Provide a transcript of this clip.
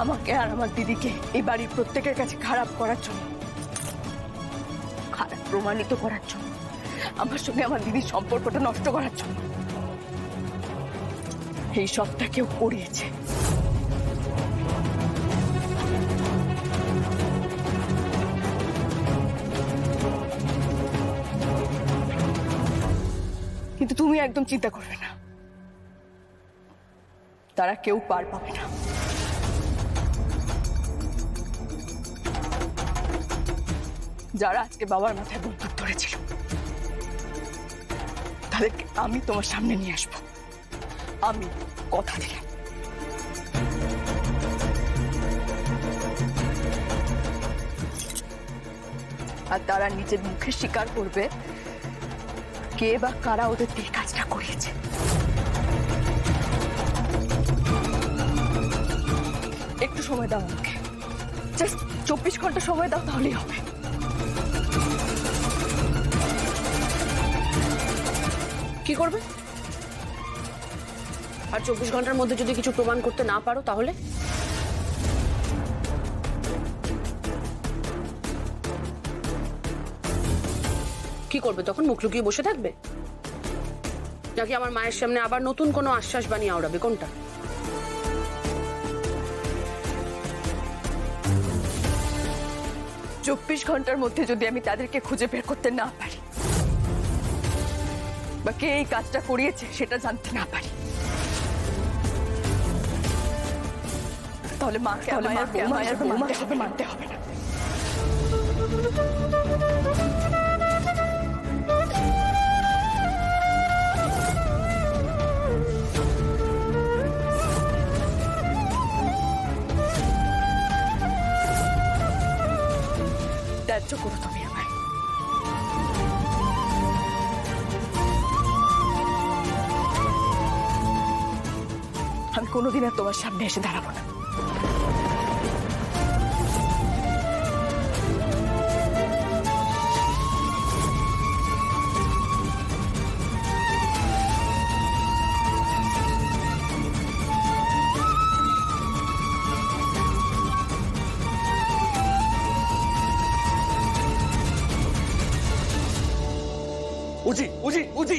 আমাকে আর আমার দিদিকে এই বাড়ির প্রত্যেকের কাছে খারাপ করার জন্য, খারাপ প্রমাণিত করার জন্য, আমার সঙ্গে আমার দিদির সম্পর্কটা নষ্ট করার জন্য এই সবটা কেউ করিয়েছে। কিন্তু তুমি একদম চিন্তা করবে না, তারা কেউ পার পাবে না। যারা আজকে বাবার মাথায় বন্দুক ধরেছিল তাদেরকে আমি তোমার সামনে নিয়ে আসবো, আমি কথা দিলাম। আর তারা নিজের মুখে স্বীকার করবে কে বা কারা ওদের এই কাজটা করিয়েছে। একটু সময় দাও আমাকে, জাস্ট 24 ঘন্টা সময় দাও, তাহলেই হবে। কি করবে? আর 24 ঘন্টার মধ্যে যদি কিছু প্রমাণ করতে না পারো তাহলে? কি করবে তখন? মুখ লুকিয়ে বসে থাকবে, নাকি আমার মায়ের সামনে আবার নতুন কোনো আশ্বাস বানিয়ে আওড়াবে? কোনটা? চব্বিশ ঘন্টার মধ্যে যদি আমি তাদেরকে খুঁজে বের করতে না পারি বা কে এই কাজটা করিয়েছে সেটা জানতে না পারি, তাহলে মাকে মানতে হবে না। ত্যায্য করো তুমি আমায়। আমি কোনোদিন আর তোমার সামনে এসে দাঁড়াবো না। উজি উজি উজি